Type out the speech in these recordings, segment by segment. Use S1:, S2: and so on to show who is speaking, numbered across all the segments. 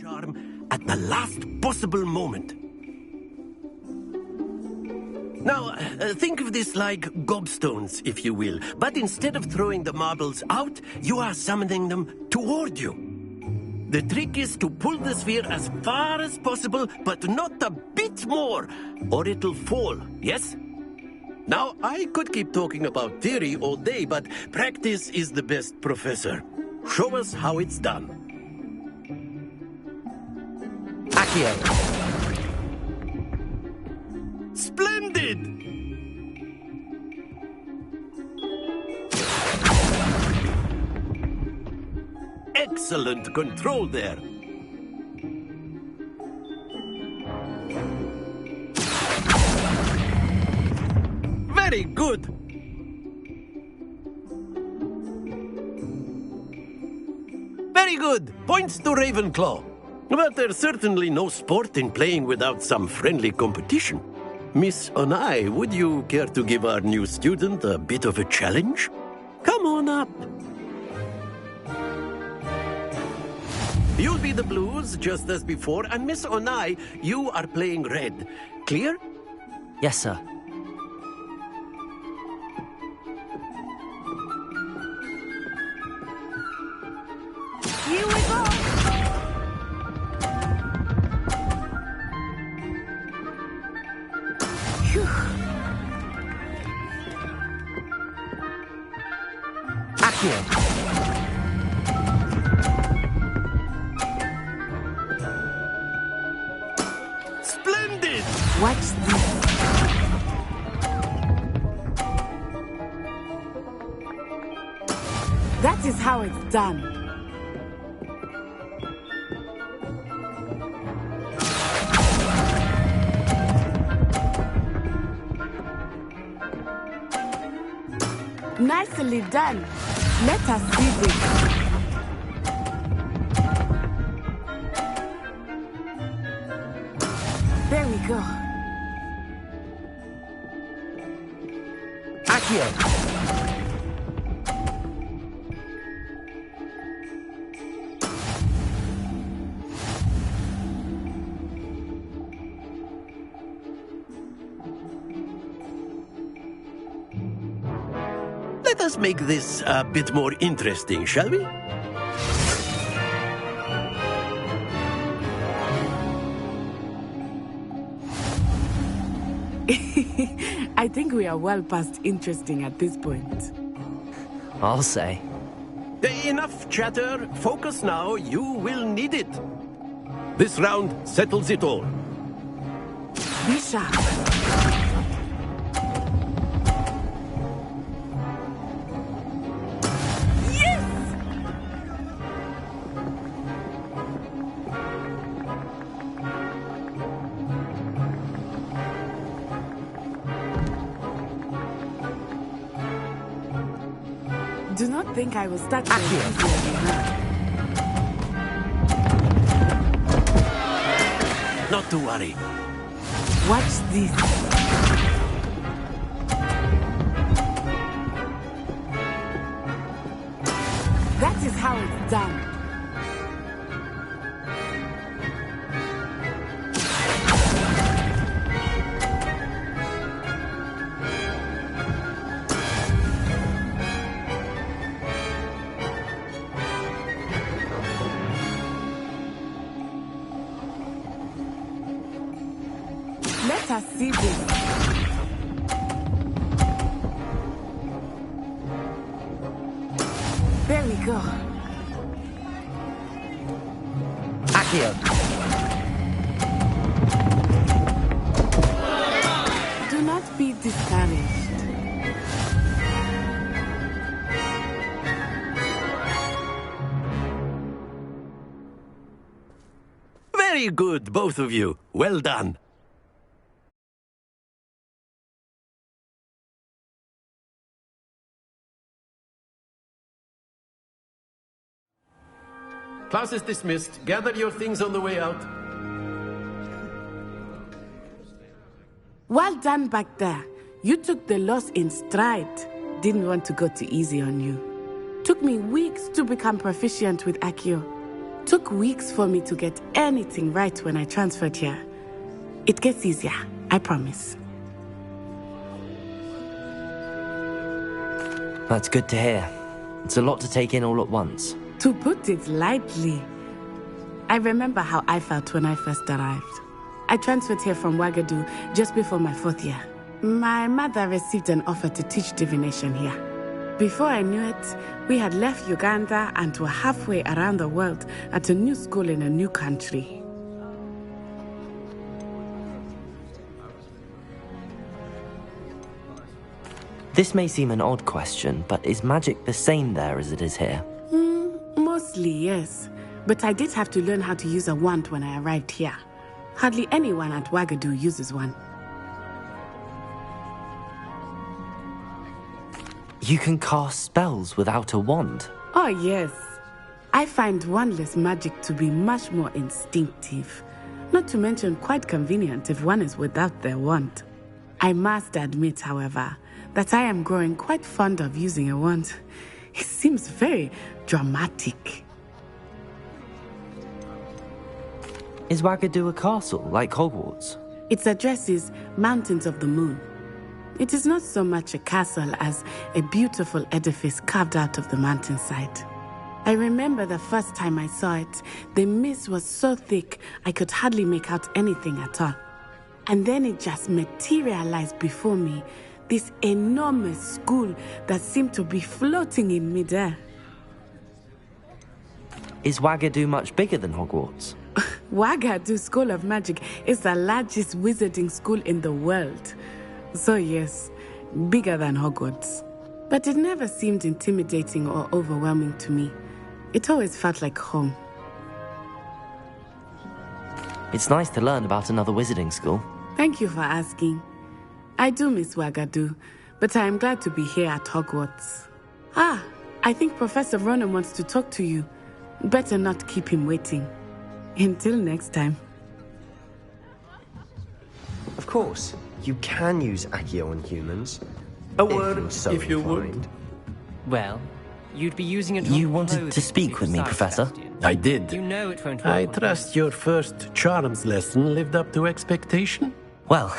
S1: charm at the last possible moment. Now, think of this like gobstones, if you will. But instead of throwing the marbles out, you are summoning them toward you. The trick is to pull the sphere as far as possible, but not a bit more, or it'll fall, yes? Now, I could keep talking about theory all day, but practice is the best professor. Show us how it's done.
S2: Accio.
S1: Splendid! Excellent control there. Very good. Very good. Points to Ravenclaw. But there's certainly no sport in playing without some friendly competition. Miss Onai, would you care to give our new student a bit of a challenge? Come on up. You'll be the blues, just as before, and Miss Onai, you are playing red. Clear?
S2: Yes, sir.
S3: Here we go!
S2: Accio.
S1: Splendid!
S3: Watch this. That is how it's done. Nicely done. Let us see this. There we go.
S2: Accio.
S1: Let us make this a bit more interesting, shall we?
S3: I think we are well past interesting at this point.
S2: I'll say.
S1: Enough chatter. Focus now. You will need it. This round settles it all.
S3: Be sharp. Do not think I will start so easily.
S1: Not to worry.
S3: Watch this. That is how it's done. Let us see this. There we go.
S2: Accio.
S3: Do not be discouraged.
S1: Very good, both of you. Well done. Class is dismissed. Gather your things on the way out.
S3: Well done back there. You took the loss in stride. Didn't want to go too easy on you. Took me weeks to become proficient with Accio. took weeks for me to get anything right when I transferred here. It gets easier, I promise.
S2: That's good to hear. It's a lot to take in all at once.
S3: To put it lightly, I remember how I felt when I first arrived. I transferred here from Wagadu just before my 4th year. My mother received an offer to teach divination here. Before I knew it, we had left Uganda and were halfway around the world at a new school in a new country.
S2: This may seem an odd question, but is magic the same there as it is here?
S3: Mostly, yes. But I did have to learn how to use a wand when I arrived here. Hardly anyone at Wagadu uses one.
S2: You can cast spells without a wand?
S3: Oh, yes. I find wandless magic to be much more instinctive. Not to mention quite convenient if one is without their wand. I must admit, however, that I am growing quite fond of using a wand. It seems very dramatic.
S2: Is Wagadu a castle, like Hogwarts?
S3: Its address is Mountains of the Moon. It is not so much a castle as a beautiful edifice carved out of the mountainside. I remember the first time I saw it, the mist was so thick I could hardly make out anything at all. And then it just materialized before me, this enormous school that seemed to be floating in midair.
S2: Is Wagadu much bigger than Hogwarts?
S3: Wagadu School of Magic is the largest wizarding school in the world. So yes, bigger than Hogwarts. But it never seemed intimidating or overwhelming to me. It always felt like home.
S2: It's nice to learn about another wizarding school.
S3: Thank you for asking. I do miss Wagadu, but I am glad to be here at Hogwarts. Ah, I think Professor Ronan wants to talk to you. Better not keep him waiting. Until next time.
S4: Of course, you can use Accio on humans.
S1: A
S4: if
S1: word,
S4: you're so
S1: if you would.
S4: inclined.
S5: Well, you'd be using it.
S2: You wanted to speak with me, Professor?
S1: I did.
S5: You know it won't.
S1: I
S5: work on
S1: trust your first charms lesson lived up to expectation?
S2: Well,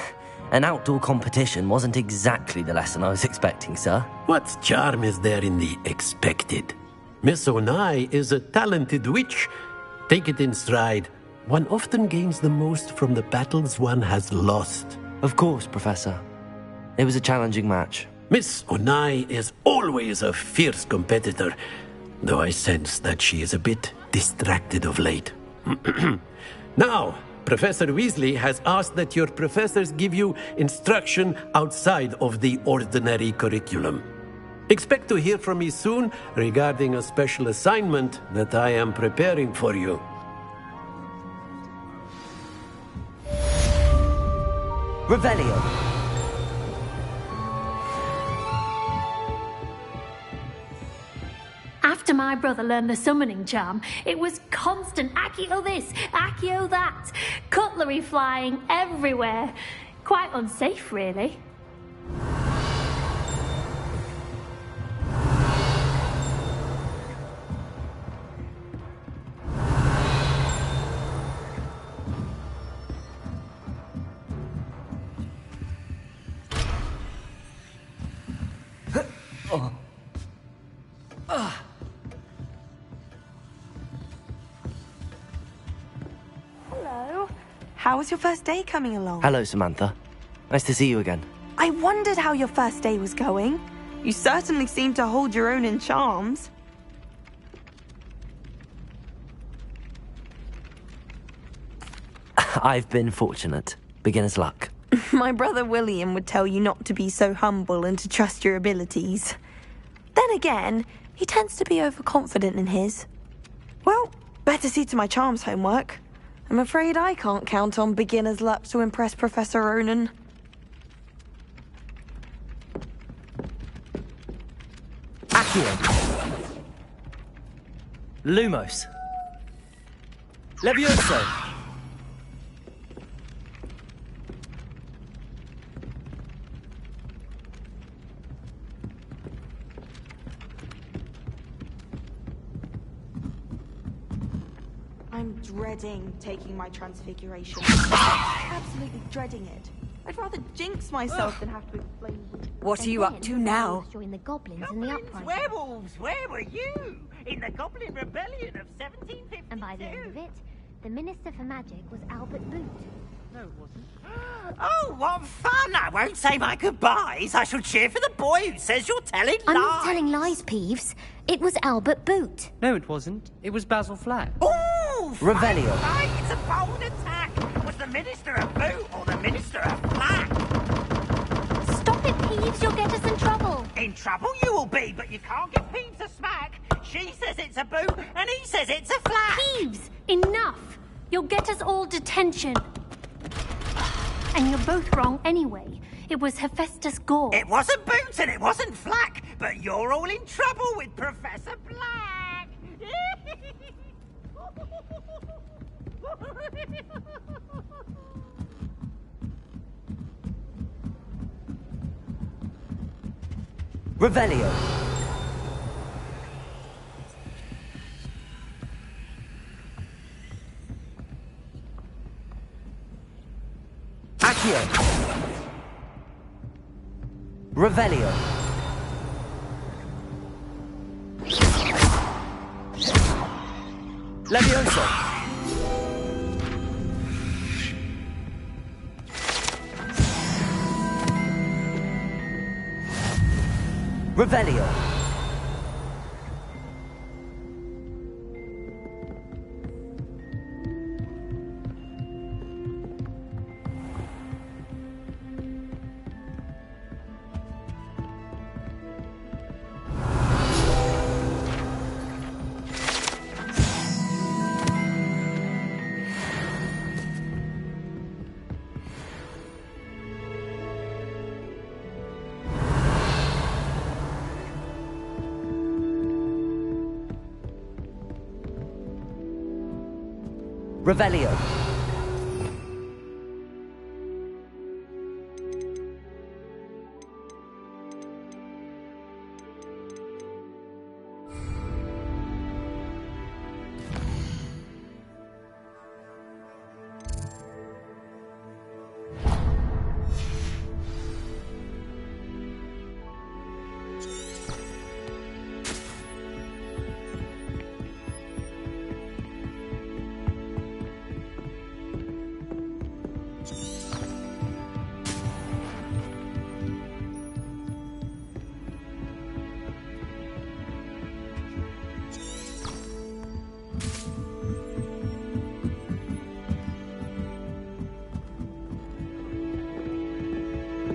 S2: an outdoor competition wasn't exactly the lesson I was expecting, sir.
S1: What charm is there in the expected? Miss Onai is a talented witch. Take it in stride. One often gains the most from the battles one has lost.
S2: Of course, Professor. It was a challenging match.
S1: Miss Onai is always a fierce competitor, though I sense that she is a bit distracted of late. Now, Professor Weasley has asked that your professors give you instruction outside of the ordinary curriculum. Expect to hear from me soon regarding a special assignment that I am preparing for you.
S2: Revelio.
S6: After my brother learned the summoning charm, it was constant Accio this, Accio that, cutlery flying everywhere. Quite unsafe, really.
S7: Hello. How was your first day coming along?
S2: Hello, Samantha. Nice to see you again.
S7: I wondered how your first day was going. You certainly seem to hold your own in charms.
S2: I've been fortunate. Beginner's luck.
S7: My brother William would tell you not to be so humble and to trust your abilities. Then again, he tends to be overconfident in his. Well, better see to my charms homework. I'm afraid I can't count on beginner's luck to impress Professor Ronan.
S2: Accio. Lumos. Levioso.
S7: I'm dreading taking my transfiguration. Absolutely dreading it. I'd rather jinx myself than have to explain.
S8: What are you up to now?
S6: Join the goblins in the uprising.
S9: Werewolves, where were you? In the Goblin Rebellion of 1752.
S6: And by the end of it, the Minister for Magic was Albert Boot.
S5: No, it wasn't.
S9: Oh, what fun! I won't say my goodbyes. I shall cheer for the boy who says you're telling lies.
S6: I'm not telling lies, Peeves. It was Albert Boot.
S5: No, it wasn't. It was Basil Flack.
S9: Ooh!
S2: Revelio.
S9: Fight! It's a bold attack! Was the Minister a boot or the Minister a flack?
S6: Stop it, Peeves. You'll get us in trouble.
S9: In trouble you will be, but you can't give Peeves a smack. She says it's a boot, and he says it's a flack.
S6: Peeves, enough. You'll get us all detention. And you're both wrong anyway. It was Hephaestus Gore.
S9: It wasn't Boots and it wasn't Flack, but you're all in trouble with Professor Black.
S2: Revelio. Accio. Revelio. Levioso. Revelio. Revelio.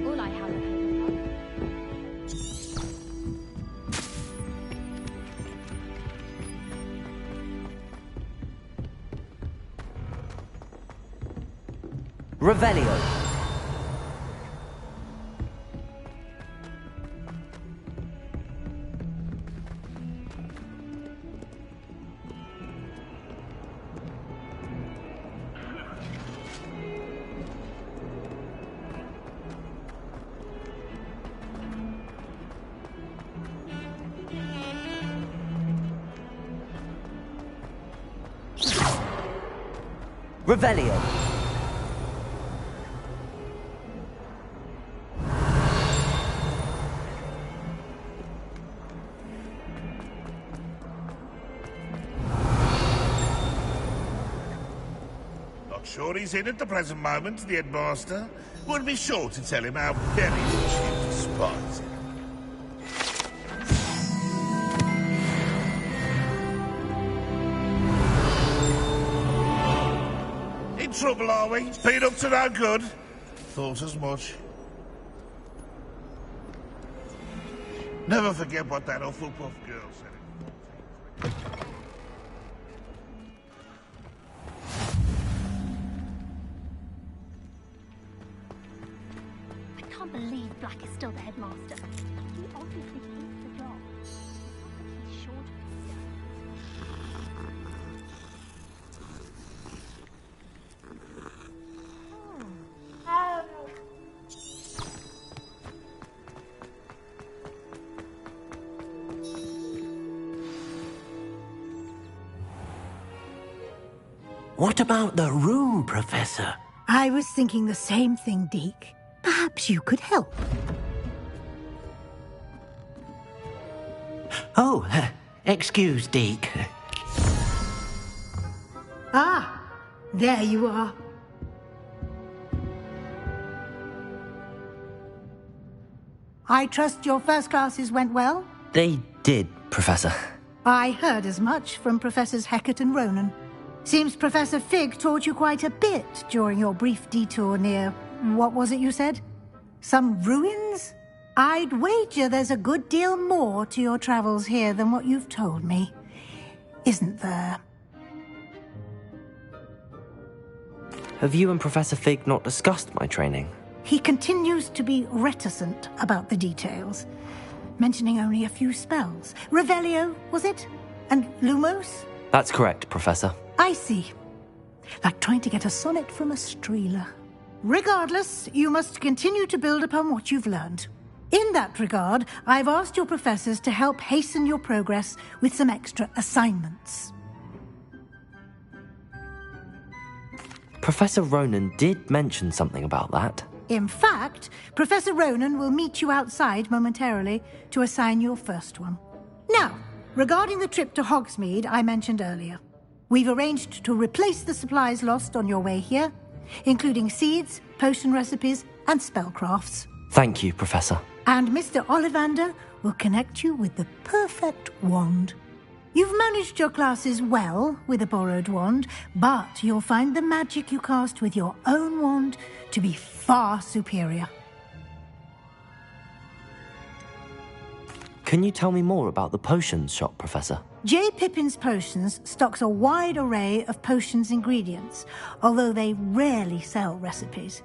S6: All I have
S2: Revelio. Revelio.
S10: Not sure he's in at the present moment, the headmaster. Would be sure to tell him how very much he despises him. In trouble, are we? Been up to no good? Thought as much. Never forget what that Hufflepuff girl said.
S6: I can't believe Black is still the headmaster. He obviously hates the job. He's sure to
S1: What about the room, Professor?
S11: I was thinking the same thing, Deke. Perhaps you could help.
S1: Oh, excuse, Deke.
S11: Ah, there you are. I trust your first classes went well?
S2: They did, Professor.
S11: I heard as much from Professors Hecat and Ronan. Seems Professor Fig taught you quite a bit during your brief detour near... what was it you said? Some ruins? I'd wager there's a good deal more to your travels here than what you've told me. Isn't there?
S2: Have you and Professor Fig not discussed my training?
S11: He continues to be reticent about the details, mentioning only a few spells. Revelio, was it? And Lumos?
S2: That's correct, Professor.
S11: I see. Like trying to get a sonnet from a streeler. Regardless, you must continue to build upon what you've learned. In that regard, I've asked your professors to help hasten your progress with some extra assignments.
S2: Professor Ronan did mention something about that.
S11: In fact, Professor Ronan will meet you outside momentarily to assign your first one. Now, regarding the trip to Hogsmeade I mentioned earlier, we've arranged to replace the supplies lost on your way here, including seeds, potion recipes, and spellcrafts.
S2: Thank you, Professor.
S11: And Mr. Ollivander will connect you with the perfect wand. You've managed your classes well with a borrowed wand, but you'll find the magic you cast with your own wand to be far superior.
S2: Can you tell me more about the potions shop, Professor?
S11: J. Pippin's Potions stocks a wide array of potions ingredients, although they rarely sell recipes.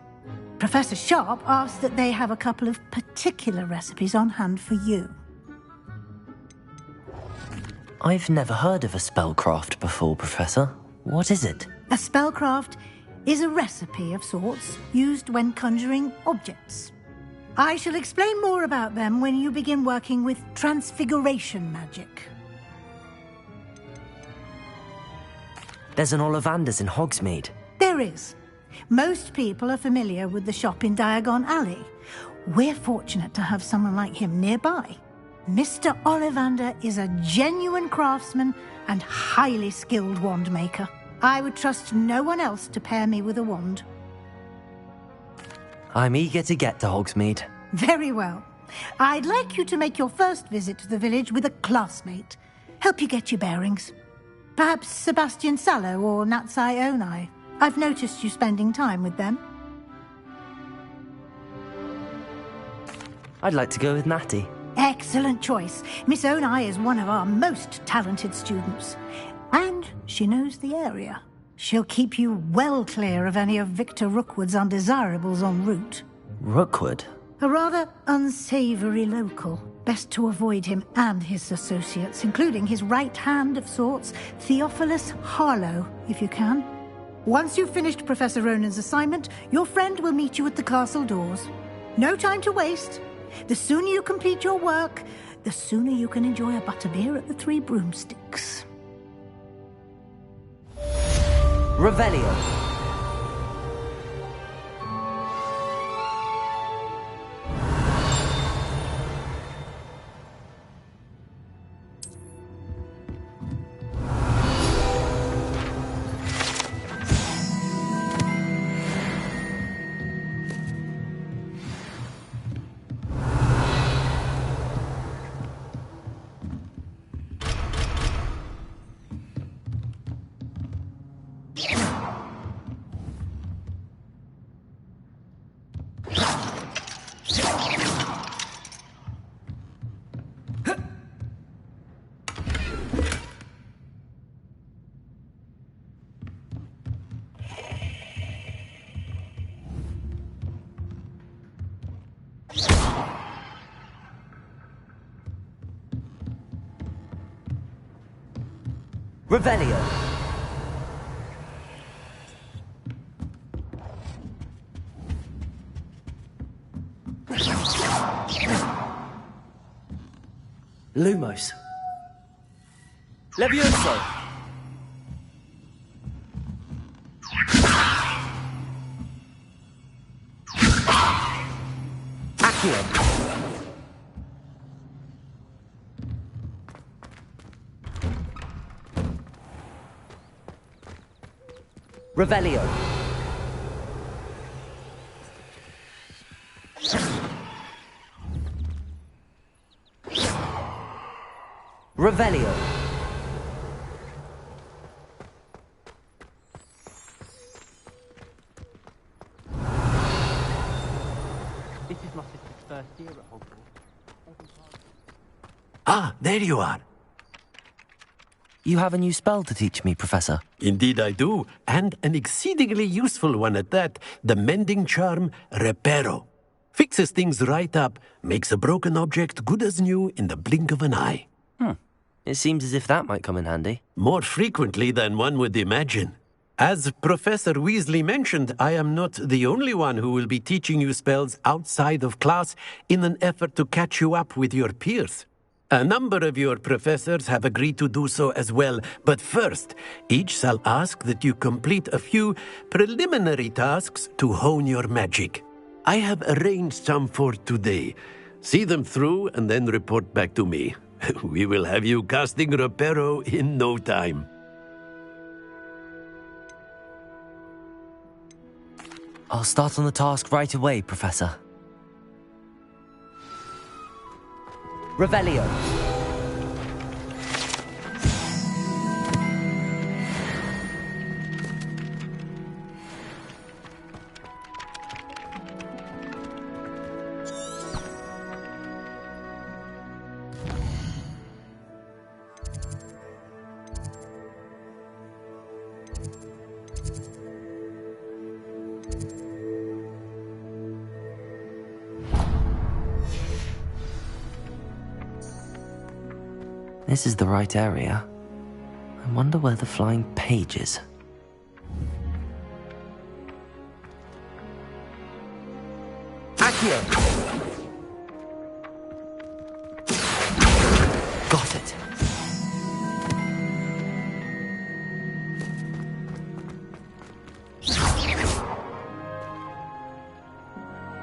S11: Professor Sharp asked that they have a couple of particular recipes on hand for you.
S2: I've never heard of a spellcraft before, Professor. What is it?
S11: A spellcraft is a recipe of sorts used when conjuring objects. I shall explain more about them when you begin working with transfiguration magic.
S2: There's an Ollivander's in Hogsmeade.
S11: There is. Most people are familiar with the shop in Diagon Alley. We're fortunate to have someone like him nearby. Mr. Ollivander is a genuine craftsman and highly skilled wand maker. I would trust no one else to pair me with a wand.
S2: I'm eager to get to Hogsmeade.
S11: Very well. I'd like you to make your first visit to the village with a classmate. Help you get your bearings. Perhaps Sebastian Sallow or Natsai Onai. I've noticed you spending time with them.
S2: I'd like to go with Natty.
S11: Excellent choice. Miss Onai is one of our most talented students. And she knows the area. She'll keep you well clear of any of Victor Rookwood's undesirables en route.
S2: Rookwood?
S11: A rather unsavoury local. Best to avoid him and his associates, including his right hand of sorts, Theophilus Harlow, if you can. Once you've finished Professor Ronan's assignment, your friend will meet you at the castle doors. No time to waste. The sooner you complete your work, the sooner you can enjoy a butterbeer at the Three Broomsticks.
S2: Revelio. Revelio. Lumos. Levioso. Accio. Revelio. Revelio.
S5: This is my sister's first year at Hogwarts.
S1: Ah, there you are.
S2: You have a new spell to teach me, Professor.
S1: Indeed I do, and an exceedingly useful one at that. The mending charm, Reparo. Fixes things right up, makes a broken object good as new in the blink of an eye.
S2: It seems as if that might come in handy.
S1: More frequently than one would imagine. As Professor Weasley mentioned, I am not the only one who will be teaching you spells outside of class in an effort to catch you up with your peers. A number of your professors have agreed to do so as well, but first, each shall ask that you complete a few preliminary tasks to hone your magic. I have arranged some for today. See them through and then report back to me. We will have you casting Reparo in no time.
S2: I'll start on the task right away, Professor. Revelio. This is the right area. I wonder where the flying page is. Accio! Got it.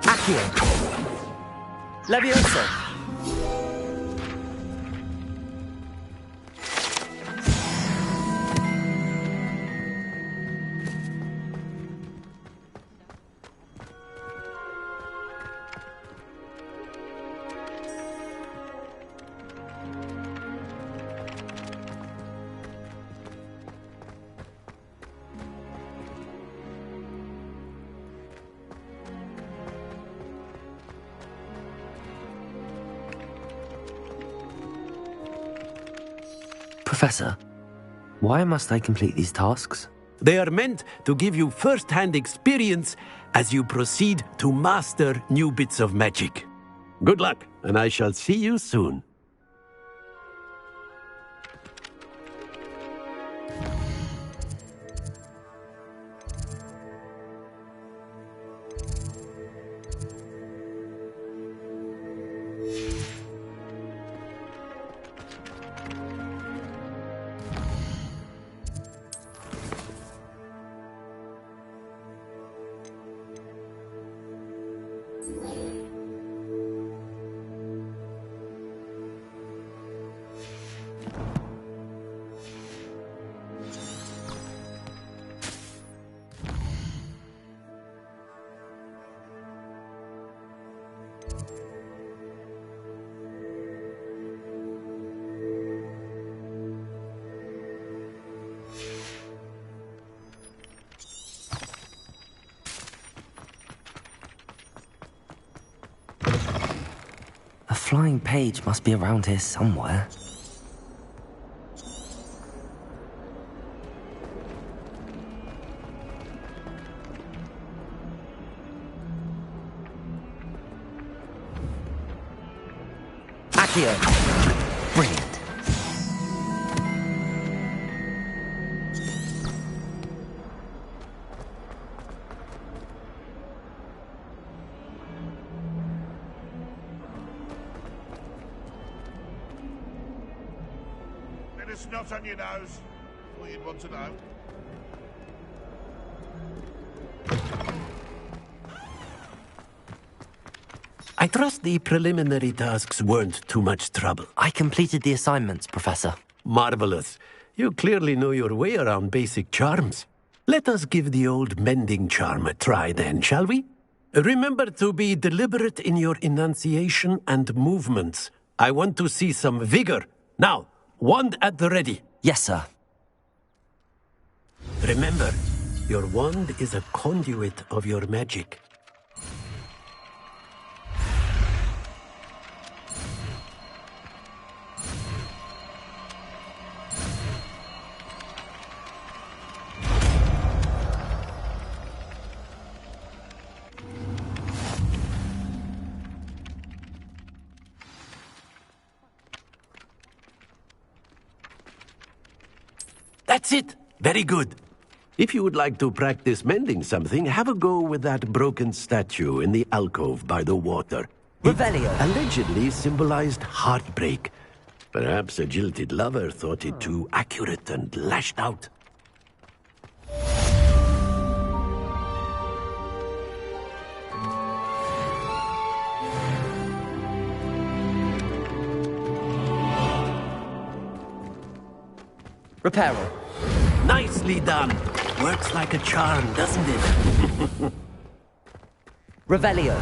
S2: Accio! Levioso! Professor, why must I complete these tasks?
S1: They are meant to give you first-hand experience as you proceed to master new bits of magic. Good luck, and I shall see you soon.
S2: A flying page must be around here somewhere. Accio! Brilliant.
S10: Snot on your nose. What you'd want to know.
S1: I trust the preliminary tasks weren't too much trouble.
S2: I completed the assignments, Professor.
S1: Marvelous. You clearly know your way around basic charms. Let us give the old mending charm a try then, shall we? Remember to be deliberate in your enunciation and movements. I want to see some vigor. Now, wand at the ready.
S2: Yes, sir.
S1: Remember, your wand is a conduit of your magic. That's it. Very good. If you would like to practice mending something, have a go with that broken statue in the alcove by the water.
S2: Revelio.
S1: It allegedly symbolized heartbreak. Perhaps a jilted lover thought it too accurate and lashed out.
S2: Reparo.
S1: Nicely done. Works like a charm, doesn't it?
S2: Revelio.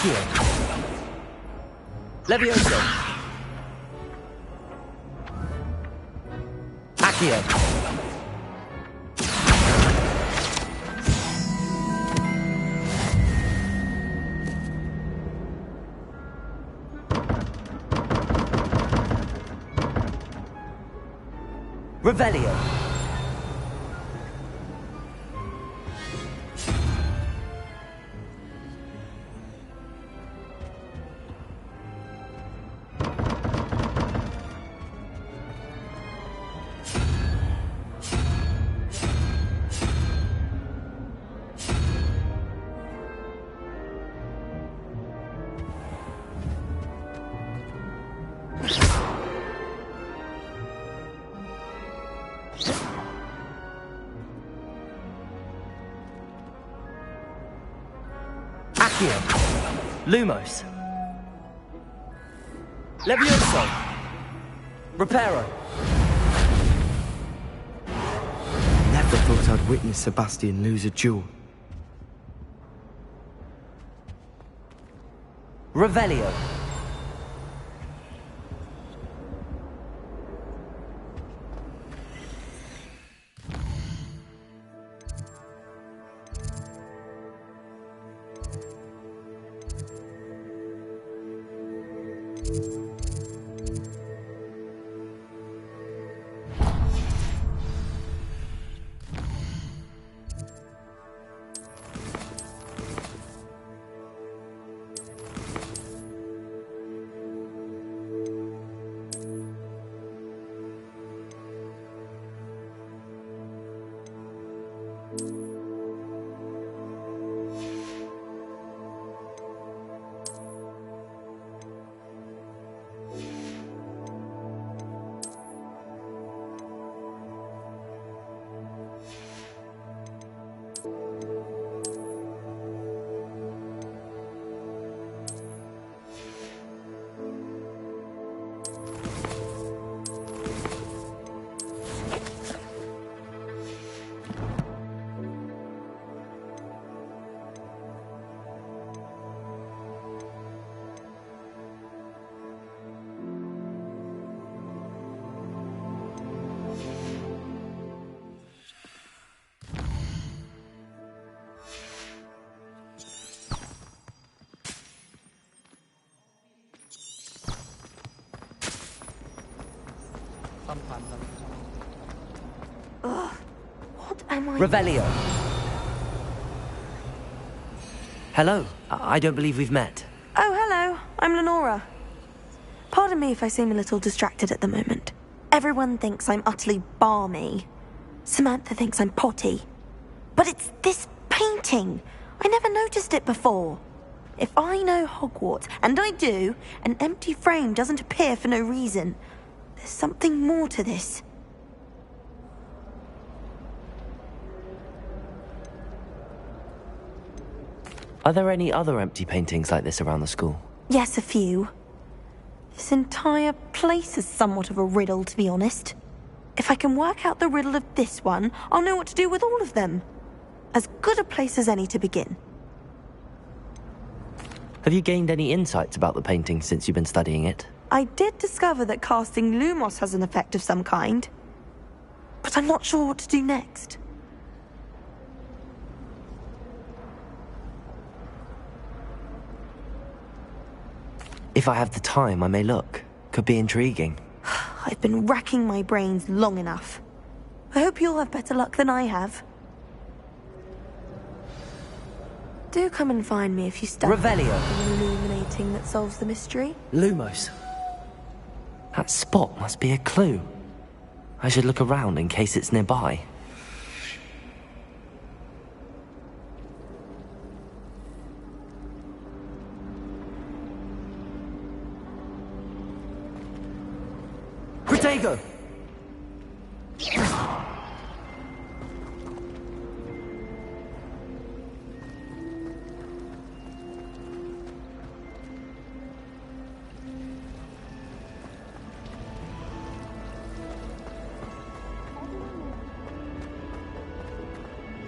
S2: Accio. Levioso. Accio. Revelio. Lumos. Levioso. Reparo.
S12: Never thought I'd witness Sebastian lose a duel.
S2: Revelio.
S7: Ugh. What am I...
S2: Revelio. Hello. I don't believe we've met.
S7: Oh, hello. I'm Lenora. Pardon me if I seem a little distracted at the moment. Everyone thinks I'm utterly balmy. Samantha thinks I'm potty. But it's this painting. I never noticed it before. If I know Hogwarts, and I do, an empty frame doesn't appear for no reason. There's something more to this.
S2: Are there any other empty paintings like this around the school?
S7: Yes, a few. This entire place is somewhat of a riddle, to be honest. If I can work out the riddle of this one, I'll know what to do with all of them. As good a place as any to begin.
S2: Have you gained any insights about the painting since you've been studying it?
S7: I did discover that casting Lumos has an effect of some kind. But I'm not sure what to do next.
S2: If I have the time, I may look. Could be intriguing.
S7: I've been racking my brains long enough. I hope you'll have better luck than I have. Do come and find me if you start
S2: Revelio.
S7: illuminating that solves the mystery.
S2: Lumos. That spot must be a clue. I should look around in case it's nearby. Protego!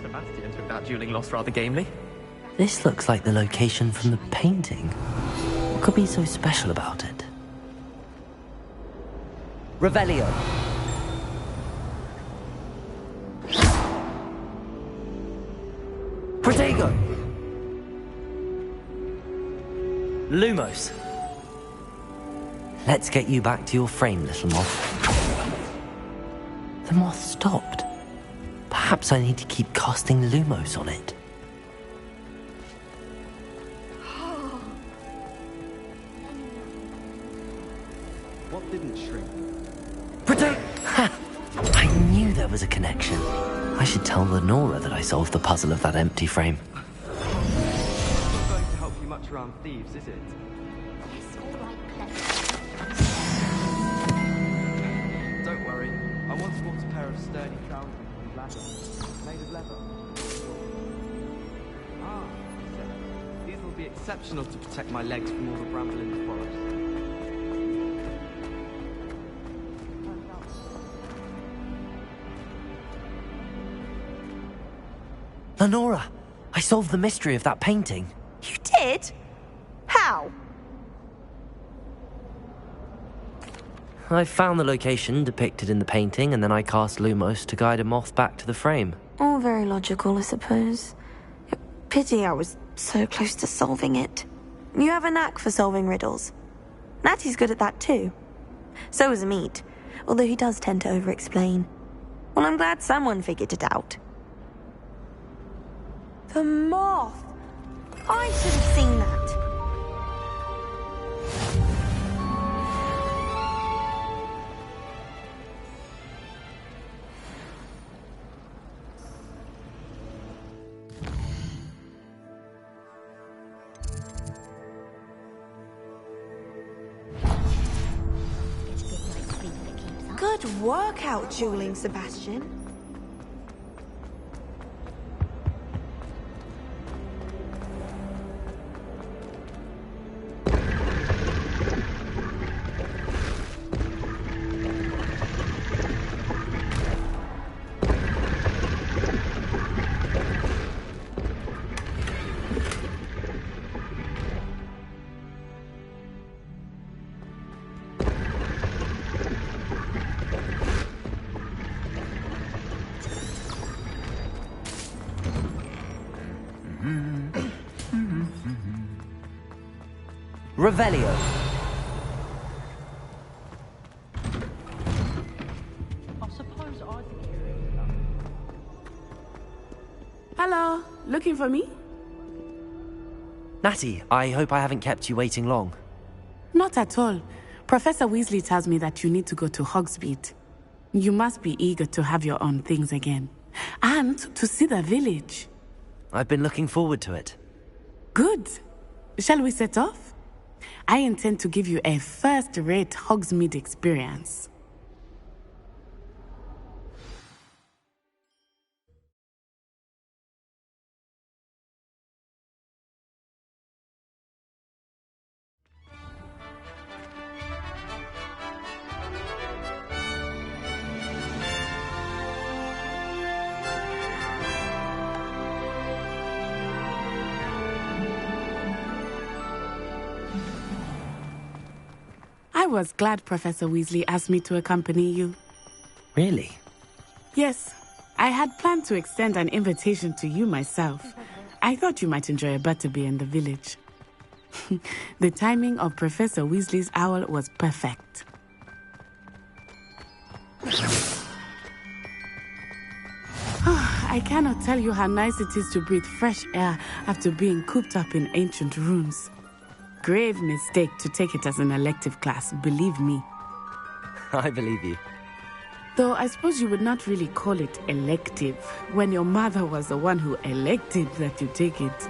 S13: Sebastian took that dueling loss rather gamely.
S2: This looks like the location from the painting. What could be so special about it? Revelio. Protego. Lumos. Let's get you back to your frame, little moth. The moth stopped. Perhaps I need to keep casting Lumos on it.
S12: What didn't shrink?
S2: Protect! Ha! I knew there was a connection. I should tell Lenora that I solved the puzzle of that empty frame.
S12: It's not going to help you much around thieves, is it?
S6: Yes, all right,
S12: Don't worry. I once bought a pair of sturdy trousers from leather. Made of leather. Ah, he said. These will be exceptional to protect my legs from all the bramble in the forest.
S2: Lenora, I solved the mystery of that painting.
S7: You did? How?
S2: I found the location depicted in the painting, and then I cast Lumos to guide a moth back to the frame.
S7: All very logical, I suppose. Pity I was so close to solving it. You have a knack for solving riddles. Natty's good at that too. So is Meat, although he does tend to over-explain. Well, I'm glad someone figured it out. The moth! I should have seen that. Good workout, dueling, Sebastian.
S2: Revelio.
S3: Hello, looking for me?
S2: Natty, I hope I haven't kept you waiting long.
S3: Not at all. Professor Weasley tells me that you need to go to Hogsmeade. You must be eager to have your own things again. And to see the village.
S2: I've been looking forward to it.
S3: Good. Shall we set off? I intend to give you a first-rate Hogsmeade experience. I was glad Professor Weasley asked me to accompany you.
S2: Really?
S3: Yes. I had planned to extend an invitation to you myself. I thought you might enjoy a butterbeer in the village. The timing of Professor Weasley's owl was perfect. I cannot tell you how nice it is to breathe fresh air after being cooped up in ancient rooms. Grave mistake to take it as an elective class, believe me.
S2: I believe you.
S3: Though I suppose you would not really call it elective when your mother was the one who elected that you take it.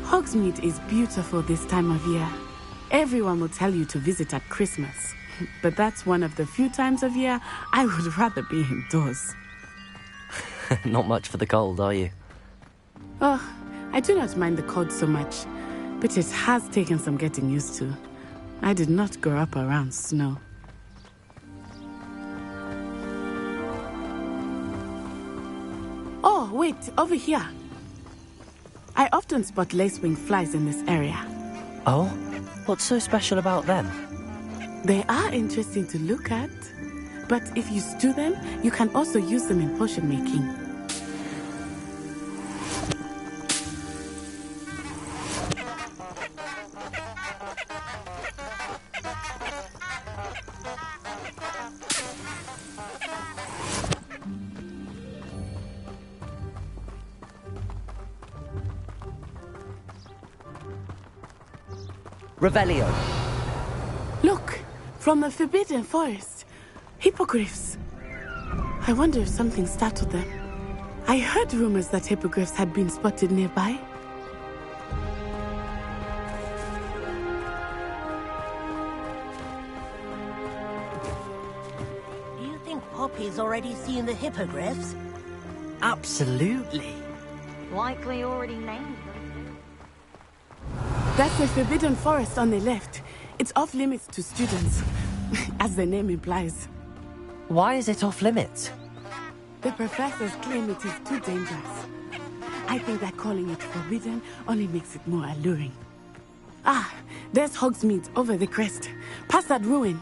S3: Hogsmeade is beautiful this time of year. Everyone will tell you to visit at Christmas. But that's one of the few times of year I would rather be indoors.
S2: Not much for the cold, are you?
S3: Oh, I do not mind the cold so much, but it has taken some getting used to. I did not grow up around snow. Oh, wait, over here. I often spot lacewing flies in this area.
S2: Oh? What's so special about them?
S3: They are interesting to look at, but if you stew them, you can also use them in potion making.
S2: Revelio.
S3: Look, from the Forbidden Forest. Hippogriffs. I wonder if something startled them. I heard rumors that hippogriffs had been spotted nearby.
S9: Do you think Poppy's already seen the hippogriffs?
S2: Absolutely.
S7: Likely already named them.
S3: That's the Forbidden Forest on the left. It's off limits to students, as the name implies.
S2: Why is it off limits?
S3: The professors claim it is too dangerous. I think that calling it forbidden only makes it more alluring. Ah, there's Hogsmeade over the crest. Past that ruin.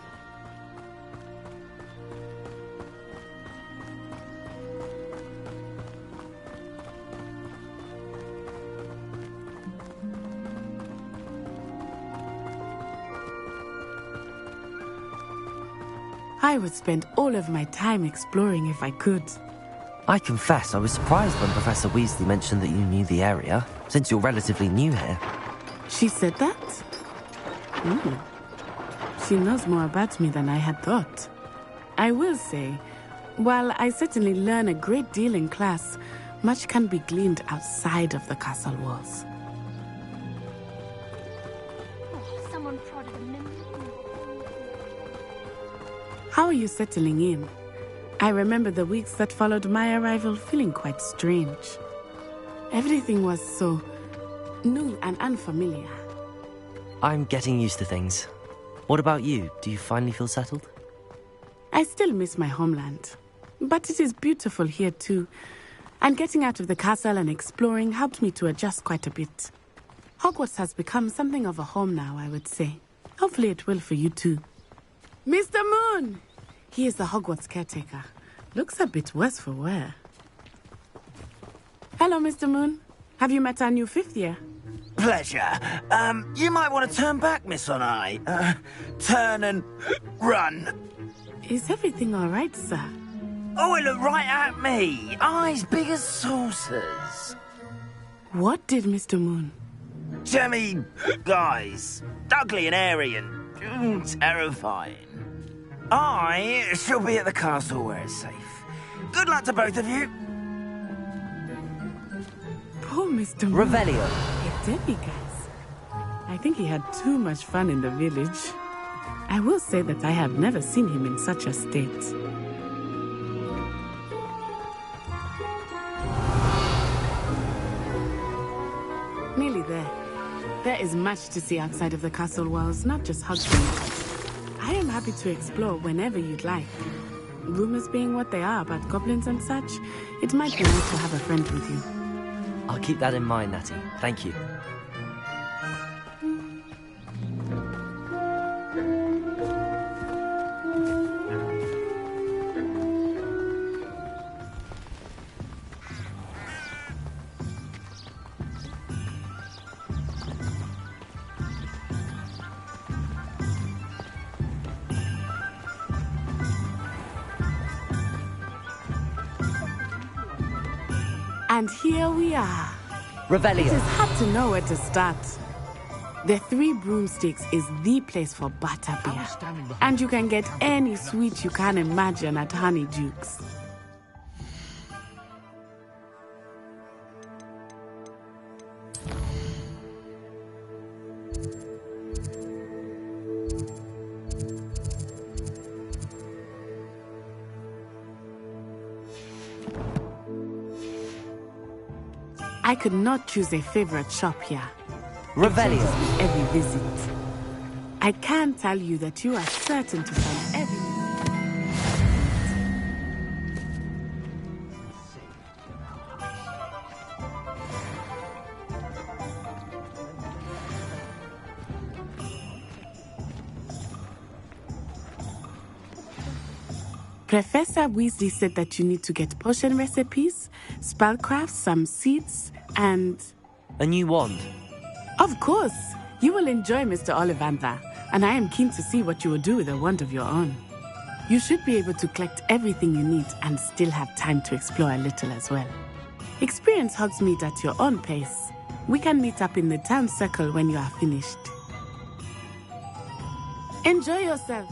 S3: I would spend all of my time exploring if I could.
S2: I confess I was surprised when Professor Weasley mentioned that you knew the area, since you're relatively new here.
S3: She said that? She knows more about me than I had thought. I will say, while I certainly learn a great deal in class, much can be gleaned outside of the castle walls.
S6: Someone prodded a minion.
S3: How are you settling in? I remember the weeks that followed my arrival feeling quite strange. Everything was so new and unfamiliar.
S2: I'm getting used to things. What about you? Do you finally feel settled?
S3: I still miss my homeland, but it is beautiful here too. And getting out of the castle and exploring helped me to adjust quite a bit. Hogwarts has become something of a home now, I would say. Hopefully it will for you too. Mr. Moon! He is the Hogwarts caretaker. Looks a bit worse for wear. Hello, Mr. Moon. Have you met our new fifth year?
S9: Pleasure. You might want to turn back, Miss Onai. Turn and run.
S3: Is everything all right, sir?
S14: Oh, it looked right at me. Eyes big as saucers.
S3: What did Mr. Moon?
S14: Jemmy, guys, ugly and airy and terrifying. I shall be at the castle where it's safe. Good luck to both of you.
S3: Poor Mr. Moon.
S2: Revelio.
S3: A demiguise. I think he had too much fun in the village. I will say that I have never seen him in such a state. Nearly there. There is much to see outside of the castle walls, not just Hogsmeade. I am happy to explore whenever you'd like. Rumors being what they are about goblins and such, it might be nice to have a friend with you.
S2: I'll keep that in mind, Natty. Thank you.
S3: And here we are.
S2: Revelio.
S3: It is hard to know where to start. The Three Broomsticks is the place for butterbeer. And you can get any sweet you can imagine at Honeyduke's. I could not choose a favorite shop here.
S2: Revelio.
S3: Every visit. I can tell you that you are certain to find every... Professor Weasley said that you need to get potion recipes, spellcraft, some seeds, and...
S2: A new wand.
S3: Of course. You will enjoy Mr. Ollivander, and I am keen to see what you will do with a wand of your own. You should be able to collect everything you need and still have time to explore a little as well. Experience Hogsmeade at your own pace. We can meet up in the town circle when you are finished. Enjoy yourself.